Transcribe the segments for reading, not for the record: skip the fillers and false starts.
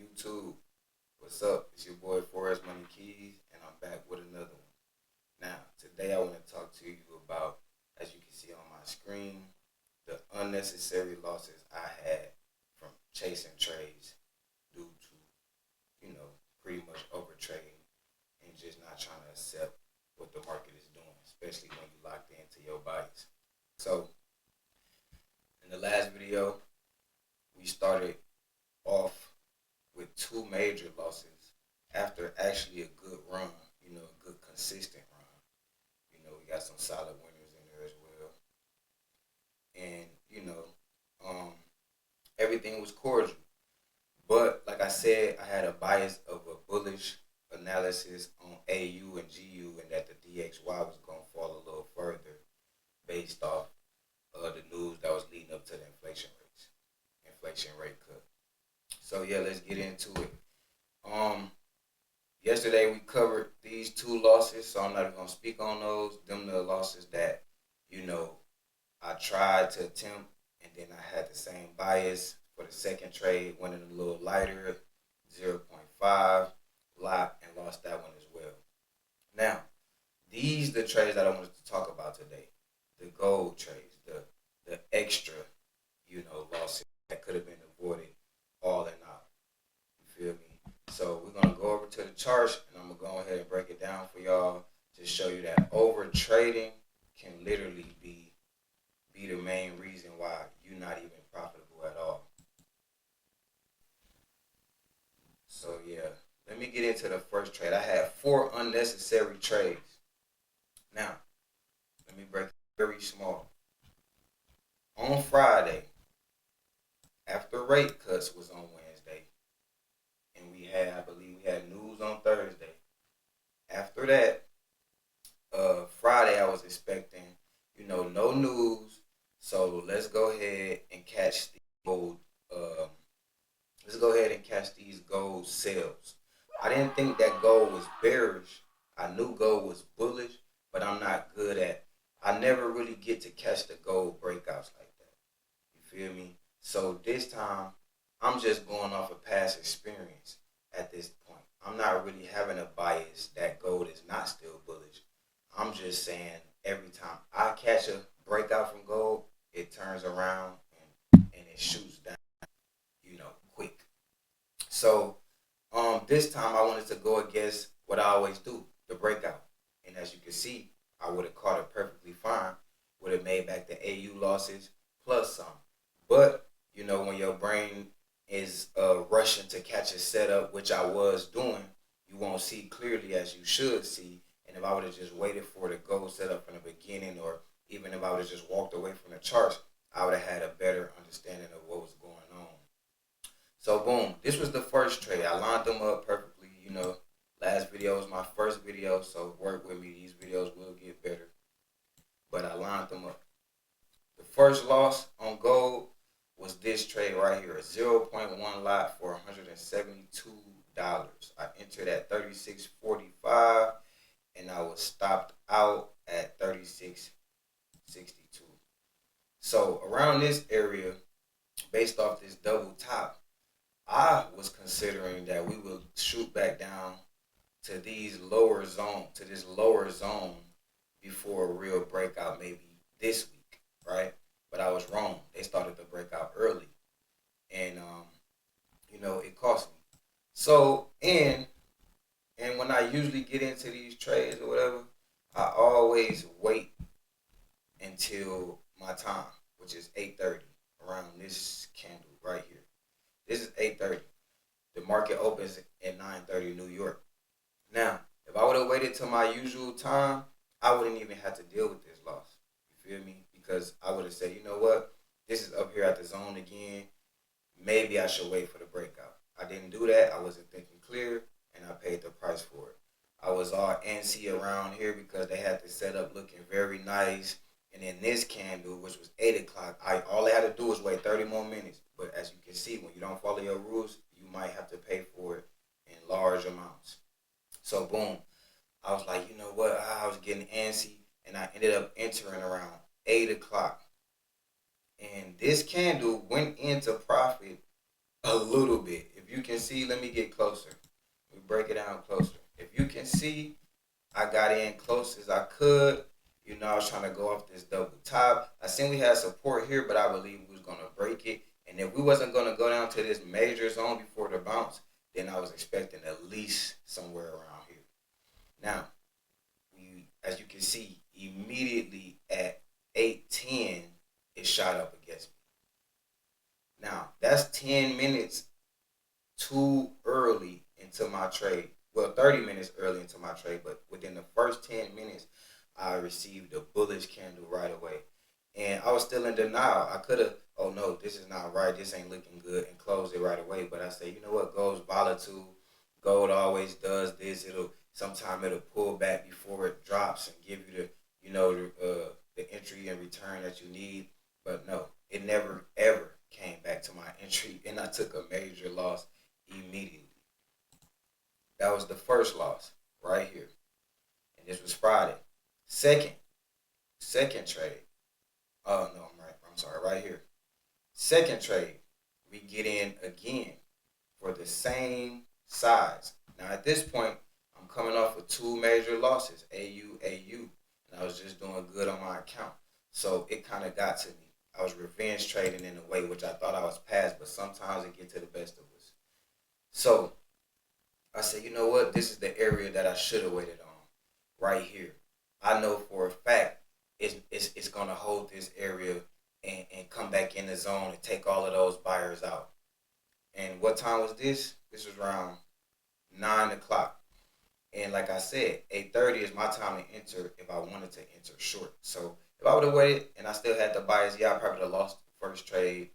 YouTube. What's up? It's your boy Forrest Money Keys, and I'm back with another one. Now, today I want to talk to you about, as you can see on my screen, the unnecessary losses I had from chasing trades due to, pretty much overtrading and just not trying to accept what the market is doing, especially when you locked into your buys. So, in the last video, we started off with two major losses after actually a good run, a good consistent run. We got some solid winners in there as well. And, everything was cordial. But like I said, I had a bias of a bullish analysis on AU and GU and that the DXY was going to fall a little further based off of the news that was leading up to the inflation rate cut. So yeah, let's get into it. Yesterday we covered these two losses, so I'm not even gonna speak on those. Them the losses that, I tried to attempt, and then I had the same bias for the second trade, winning a little lighter, 0.5 lot, and lost that one as well. Now, these the trades that I wanted to talk about today. The gold trades, the extra, losses that could have been avoided all in all. You feel me? So we're gonna go over to the charts, and I'm gonna go ahead and break it down for y'all to show you that over trading can literally be the main reason why you're not even profitable at all. So yeah, let me get into the first trade. I had 4 unnecessary trades. Now, let me break it very small. On Friday, after rate cuts was on Wednesday, and I believe we had news on Thursday. After that, Friday I was expecting, no news. So let's go ahead and catch the gold. Let's go ahead and catch these gold sales. I didn't think that gold was bearish. I knew gold was bullish, but I'm not good at. I never really get to catch the gold breakouts like that. You feel me? So this time, I'm just going off of past experience at this point. I'm not really having a bias that gold is not still bullish. I'm just saying every time I catch a breakout from gold, it turns around and it shoots down, quick. So this time I wanted to go against what I always do, the breakout. And as you can see, I would have caught it perfectly fine. Would have made back the AU losses plus some. But, when your brain is rushing to catch a setup, which I was doing, you won't see clearly as you should see. And if I would have just waited for the gold setup from the beginning, or even if I would have just walked away from the charts, I would have had a better understanding of what was going on. So boom, this was the first trade. I lined them up perfectly. Last video was my first video, so work with me. These videos will get better. But I lined them up. The first loss on gold was this trade right here, a 0.1 lot for $172. I entered at 36.45, and I was stopped out at 36.62. So around this area, based off this double top, I was considering that we would shoot back down to this lower zone before a real breakout, maybe this week, right? But I was wrong. They started the breakout early, and it cost me. So and when I usually get into these trades or whatever, I always wait until my time, which is 8:30, around this candle right here. This is 8:30. The market opens at 9:30 New York. Now, if I would have waited till my usual time, I wouldn't even have to deal with this loss. You feel me? Because I would have said, you know what? This is up here at the zone again. Maybe I should wait for the breakout. I didn't do that. I wasn't thinking clear, and I paid the price for it. I was all antsy around here because they had the setup looking very nice. And in this candle, which was 8 o'clock, all I had to do was wait 30 more minutes. But as you can see, when you don't follow your rules, you might have to pay for it in large amounts. So boom, I was like, you know what? I was getting antsy, and I ended up entering around 8 o'clock. And this candle went into profit a little bit. If you can see, let me get closer. We break it down closer. If you can see, I got in close as I could. You know, I was trying to go off this double top. I seen we had support here, but I believe we was gonna break it. And if we wasn't gonna go down to this major zone before the bounce, then I was expecting at least somewhere around here. Now, as you can see, immediately at 8:10, it shot up against me. Now, that's 10 minutes too early into my trade. Well, 30 minutes early into my trade, but within the first 10 minutes, I received a bullish candle right away. And I was still in denial. I could have, oh no, this is not right. This ain't looking good, and closed it right away. But I said, you know what? Gold's volatile. Gold always does this. Sometime it'll pull back before it drops and give you the entry and return that you need. But no, it never ever came back to my entry, and I took a major loss immediately. That was the first loss right here, and this was Friday. Second, second trade. Oh no, I'm right. I'm sorry, right here. Second trade, we get in again for the same size. Now at this point, I'm coming off of two major losses, AU, and I was just doing good on my account. So it kind of got to me. I was revenge trading in a way which I thought I was past, but sometimes it gets to the best of us. So I said, you know what? This is the area that I should have waited on, right here. I know for a fact it's going to hold this area and come back in the zone and take all of those buyers out. And what time was this? This was around 9 o'clock. And like I said, 8:30 is my time to enter if I wanted to enter short. So if I would have waited and I still had the buyers, yeah, I probably would have lost the first trade.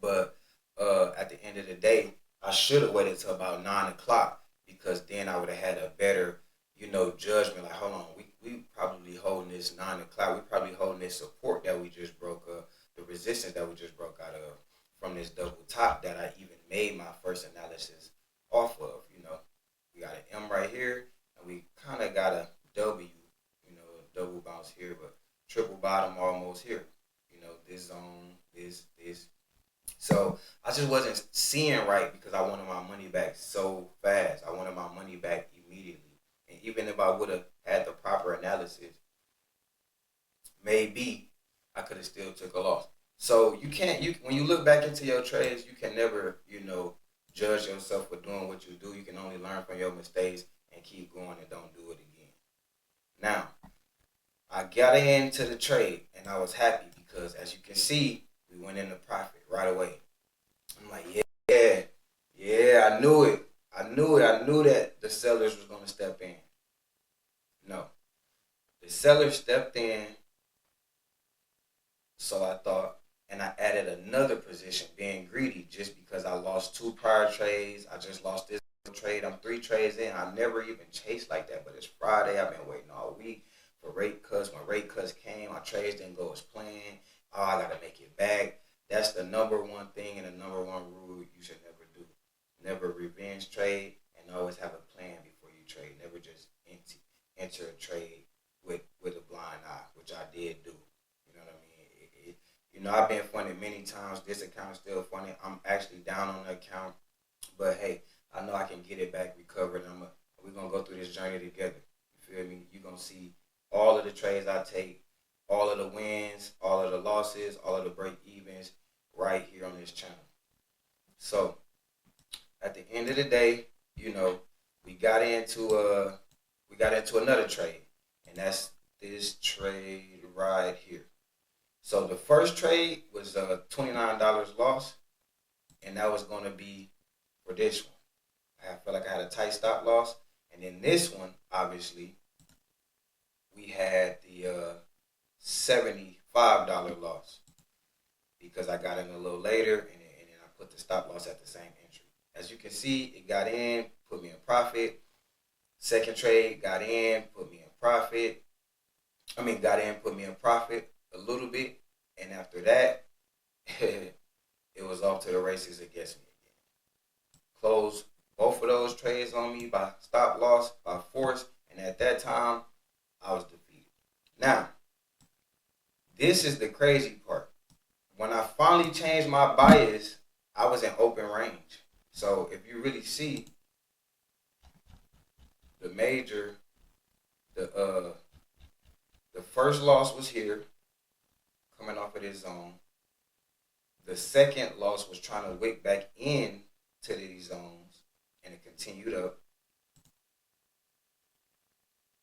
But at the end of the day, I should have waited till about 9 o'clock because then I would have had a better, judgment. Like, hold on, we probably holding this 9 o'clock. We probably holding this support that we just broke up, the resistance that we just broke out of from this double top that I even made my first analysis off of. We got an M right here, and we kind of got a W, a double bounce here, but triple bottom almost here. This zone, this. So I just wasn't seeing right because I wanted my money back so fast. I wanted my money back immediately. And even if I would have had the proper analysis, maybe I could have still took a loss. So when you look back into your trades, you can never, judge yourself for doing what you do. You can only learn from your mistakes and keep going and don't do it again. Now, I got into the trade and I was happy because as you can see, we went into profit right away. I'm like, yeah, I knew it. I knew that the sellers was going to step in. No. The sellers stepped in, so I thought, and I added another position, being greedy, just because I lost two prior trades. I just lost this trade. I'm 3 trades in. I never even chased like that, but it's Friday. I've been waiting all week for rate cuts. When rate cuts came, my trades didn't go as planned. Oh, I got to make it back. That's the number one thing and the number one rule you should never do. Never revenge trade and always have a plan before you trade. Never just enter a trade with a blind eye, which I did do. You know what I mean? I've been funded many times. This account is still funded. I'm actually down on the account. But, hey, I know I can get it back recovered. We're going to go through this journey together. You feel me? You're going to see all of the trades I take, all of the wins, all of the losses, all of the break-evens right here on this channel. So, at the end of the day, we got into another trade. And that's this trade right here. So the first trade was a $29 loss, and that was going to be for this one. I felt like I had a tight stop loss, and then this one, obviously, we had the $75 loss because I got in a little later, and then I put the stop loss at the same entry. As you can see, it got in, put me in profit. Second trade got in, put me in profit. Put me in profit a little bit, and after that, it was off to the races against me again. Closed both of those trades on me by stop loss, by force, and at that time, I was defeated. Now, this is the crazy part. When I finally changed my bias, I was in open range. So if you really see the major, the first loss was here, coming off of this zone. The second loss was trying to wick back in to these zones, and it continued up.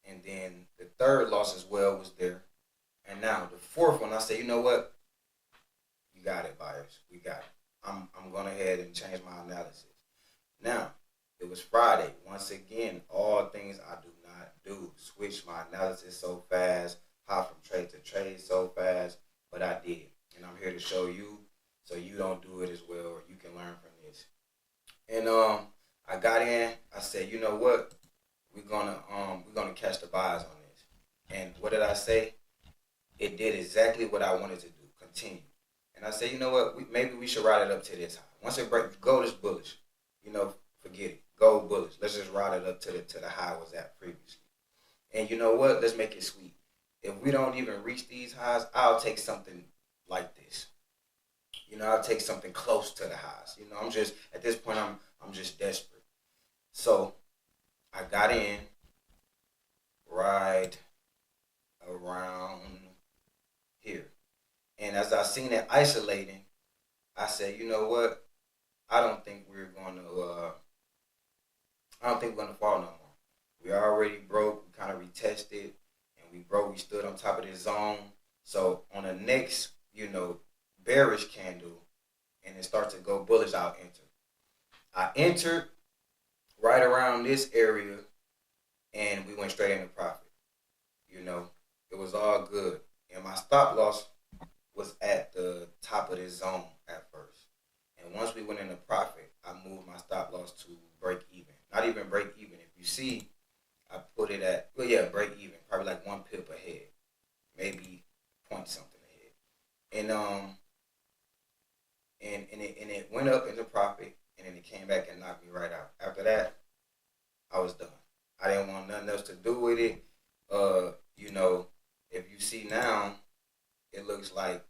And then the third loss as well was there. And now the fourth one, I say, you know what? You got it, buyers. We got it. I'm going ahead and change my analysis. Now, it was Friday. Once again, all things I do not do. Switch my analysis so fast, hop from trade to trade so fast, but I did. And I'm here to show you so you don't do it as well, or you can learn from this. And I got in, I said, you know what? We're gonna catch the buys on this. And what did I say? It did exactly what I wanted to do. Continue. And I said, you know what? Maybe we should ride it up to this high. Once it breaks, gold is bullish. You know, forget it. Gold bullish. Let's just ride it up to the high it was at previously. And you know what? Let's make it sweet. If we don't even reach these highs, I'll take something like this. You know, I'll take something close to the highs. You know, I'm just at this point I'm just desperate. So I got in right around here. And as I seen it isolating, I said, you know what? I don't think we're going to. I don't think we're going to fall no more. We already broke. We kind of retested, and we broke. We stood on top of this zone. So on the next, bearish candle, and it starts to go bullish, I'll enter. I entered right around this area, and we went straight into profit. It was all good, and my stop loss was at the top of this zone at first. And once we went into profit, I moved my stop loss to break even. Not even break even. If you see, I put it at, break even. Probably like 1 pip ahead. Maybe point something ahead. And it went up into profit, and then it came back and knocked me right out. After that, I was done. I didn't want nothing else to do with it. If you see now, it looks like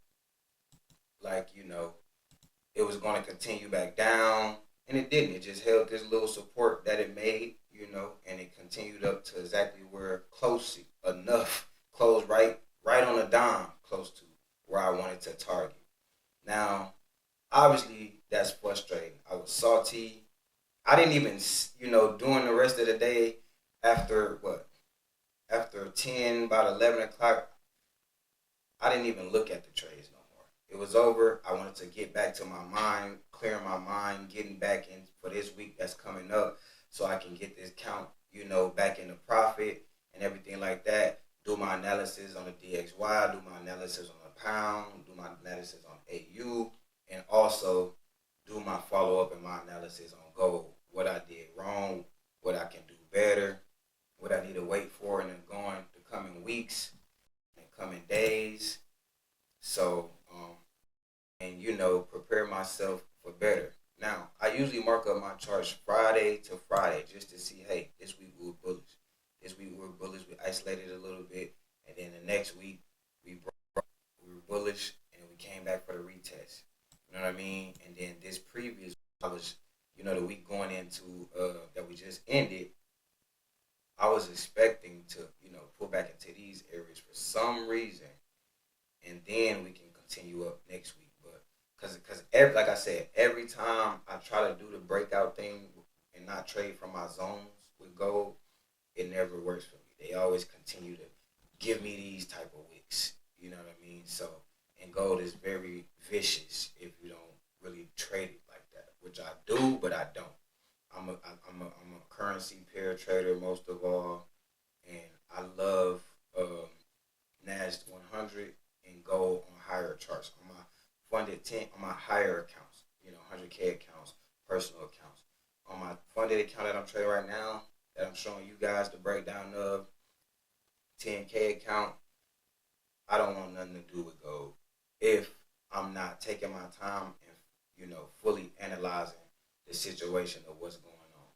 it was going to continue back down, and it didn't. It just held this little support that it made, and it continued up to exactly where close enough, close right on the dime, close to where I wanted to target. Now, obviously, that's frustrating. I was salty. I didn't even, during the rest of the day, after 10, about 11 o'clock, I didn't even look at the trades no more. It was over. I wanted to get back to my mind, clearing my mind, getting back in for this week that's coming up so I can get this count, back into profit and everything like that. Do my analysis on the DXY, do my analysis on the pound, do my analysis on AU, and also do my follow-up and my analysis on gold. What I did wrong, what I can do better, what I need to wait for in the coming weeks and coming days. So, prepare myself for better. Now, I usually mark up my charts Friday to Friday just to see, hey, this week we were bullish. This week we were bullish. We isolated a little bit. And then the next week we were bullish and we came back for the retest. You know what I mean? And then this previous, I was, the week going into that we just ended, I was expecting to, pull back into these areas for some reason, and then we can continue up next week. But because like I said, every time I try to do the breakout thing and not trade from my zones with gold, it never works for me. They always continue to give me these type of wicks. You know what I mean? So, and gold is very vicious if you don't really trade it like that, which I do, but I don't. I'm a currency pair trader most of all, and I love NASDAQ 100 and gold on higher charts. On my funded 10, on my higher accounts, 100K accounts, personal accounts. On my funded account that I'm trading right now, that I'm showing you guys the breakdown of, 10K account, I don't want nothing to do with gold if I'm not taking my time and, fully analyzing the situation of what's going on.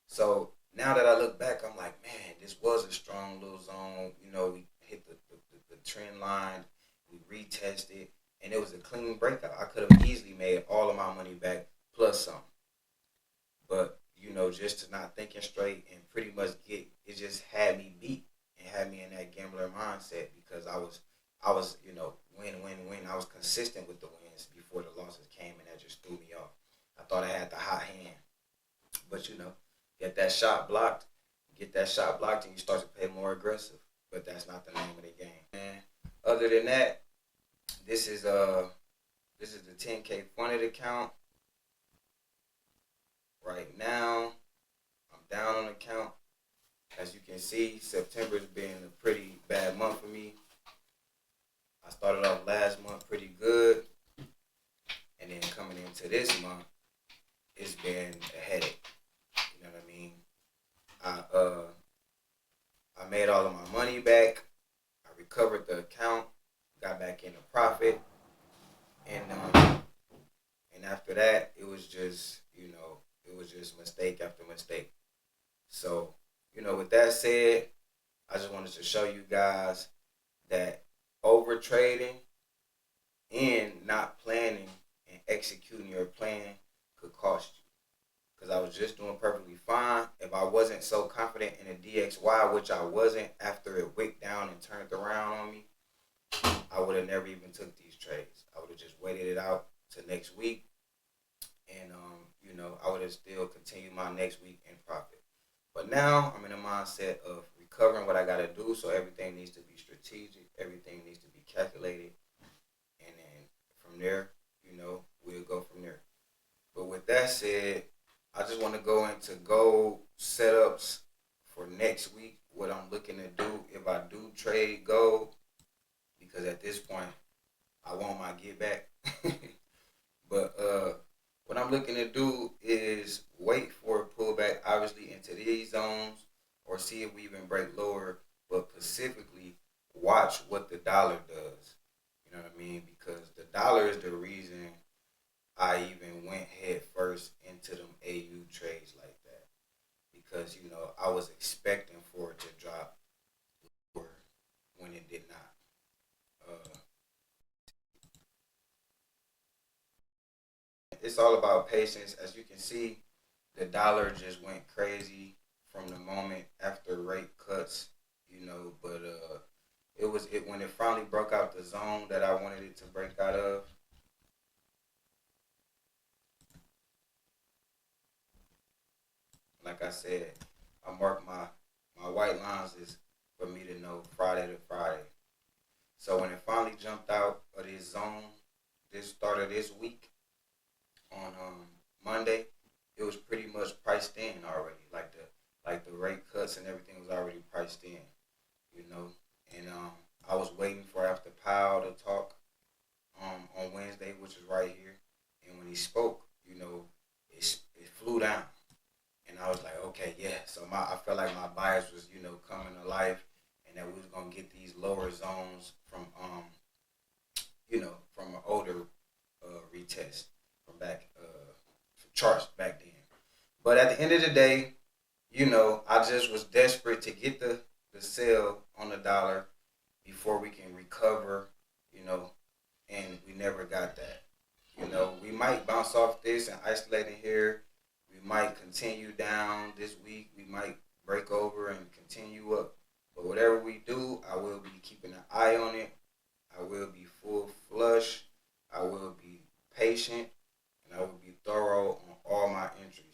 So now that I look back, I'm like, man, this was a strong little zone. We hit the trend line, we retested, and it was a clean breakout. I could have easily made all of my money back plus some. just to not thinking straight and pretty much it just had me beat and had me in that gambler mindset because I was, win. I was consistent with the wins before the losses came, and that just threw me off. I thought I had the hot hand, but get that shot blocked, and you start to play more aggressive. But that's not the name of the game. And other than that, this is the 10K funded account. Right now, I'm down on the count. As you can see, September's been a pretty bad month for me. I started off last month pretty good, and then coming into this month, it's been a headache. You know what I mean? I made all of my money back. I recovered the account, got back into profit, and after that, it was just mistake after mistake. So, with that said, I just wanted to show you guys that overtrading and not planning and executing your plan could cost you. Because I was just doing perfectly fine. If I wasn't so confident in the DXY, which I wasn't after it wicked down and turned around on me, I would have never even took these trades. I would have just waited it out to next week, and I would have still continued my next week in profit. But now I'm in a mindset of recovering what I got to do, so everything needs to be strategic, everything needs to be calculated, and then from there, we'll go from there. But with that said, I just want to go into gold setups for next week, what I'm looking to do if I do trade gold, because at this point, I want my get back. But what I'm looking to do is wait for a pullback, obviously, into these zones, or see if we even break lower, but specifically watch what the dollar does. You know what I mean? Because the dollar is the reason I even went head first into them AU trades like that. Because, I was expecting for it to drop lower when it did not. It's all about patience. As you can see, the dollar just went crazy from the moment after rate cuts, but it when it finally broke out the zone that I wanted it to break out of. Like I said, I mark my white lines is for me to know Friday to Friday. So when it finally jumped out of this zone, this start of this week on Monday, it was pretty much priced in already. Like the rate cuts and everything was already priced in, And I was waiting for after Powell to talk on Wednesday, which is right here. And when he spoke, it flew down. And I was like, okay, yeah. So I felt like my bias was, coming to life, and that we was gonna get these lower zones from from an older retest from back from charts back then. But at the end of the day, I just was desperate to get the sell on the dollar before we can recover, and we never got that. We might bounce off this and isolate in here. We might continue down this week. We might break over and continue up. But whatever we do, I will be keeping an eye on it. I will be full flush. I will be patient. And I will be thorough on all my entries.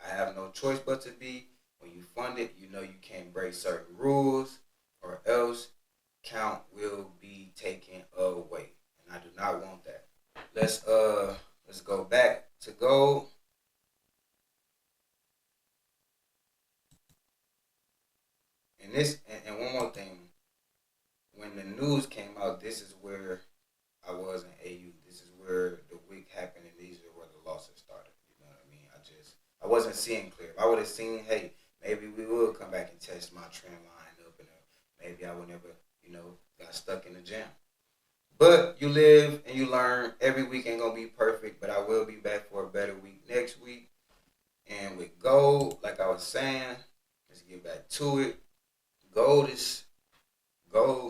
I have no choice but to be. When you fund it, you can't break certain rules, or else count will be taken away. And I do not want that. Let's go back to gold. And one more thing, when the news came out, this is where I was in AU. This is where the week happened, and these are where the losses started. You know what I mean? I wasn't seeing clear. If I would have seen, hey, maybe we will come back and test my trend line up, and maybe I would never, got stuck in the jam. But you live and you learn. Every week ain't gonna be perfect, but I will be back for a better week next week. And with gold, like I was saying, let's get back to it. Gold,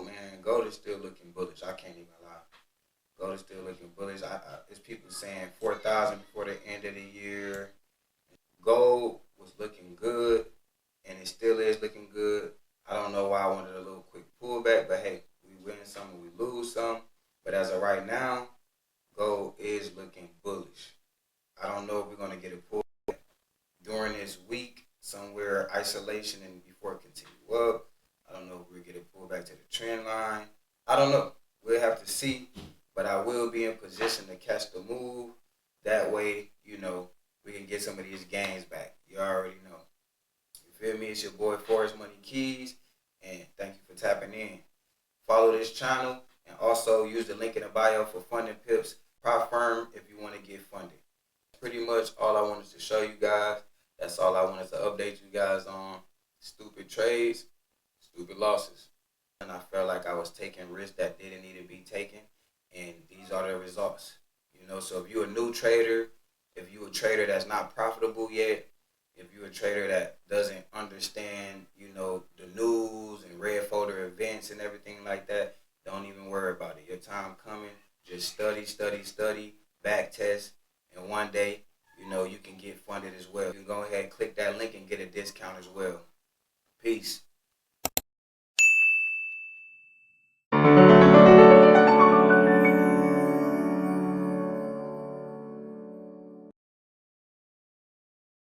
man. Gold is still looking bullish. I can't even lie. Gold is still looking bullish. There's people saying 4,000 before the end of the year. Gold was was looking good, and it still is looking good. I don't know why I wanted a little quick pullback, but hey, we win some and we lose some. But as of right now, gold is looking bullish. I don't know if we're going to get a pull during this week, somewhere isolation and before it continue up. I don't know if we'll get a pullback to the trend line. I don't know. We'll have to see. But I will be in position to catch the move. That way, we can get some of these gains back. You already know. You feel me? It's your boy Forrest Money Keys. And thank you for tapping in. Follow this channel and also use the link in the bio for funding pips. Prop firm if you want to get funded. Pretty much all I wanted to show you guys. That's all I wanted to update you guys on. Stupid trades, stupid losses. And I felt like I was taking risks that didn't need to be taken. And these are the results. So if you're a new trader, if you're a trader that's not profitable yet, if you're a trader that doesn't understand, the news and red folder events and everything like that, don't even worry about it. Your time coming. Just study, back test, and one day, you can get funded as well. You can go ahead and click that link and get a discount as well. Peace.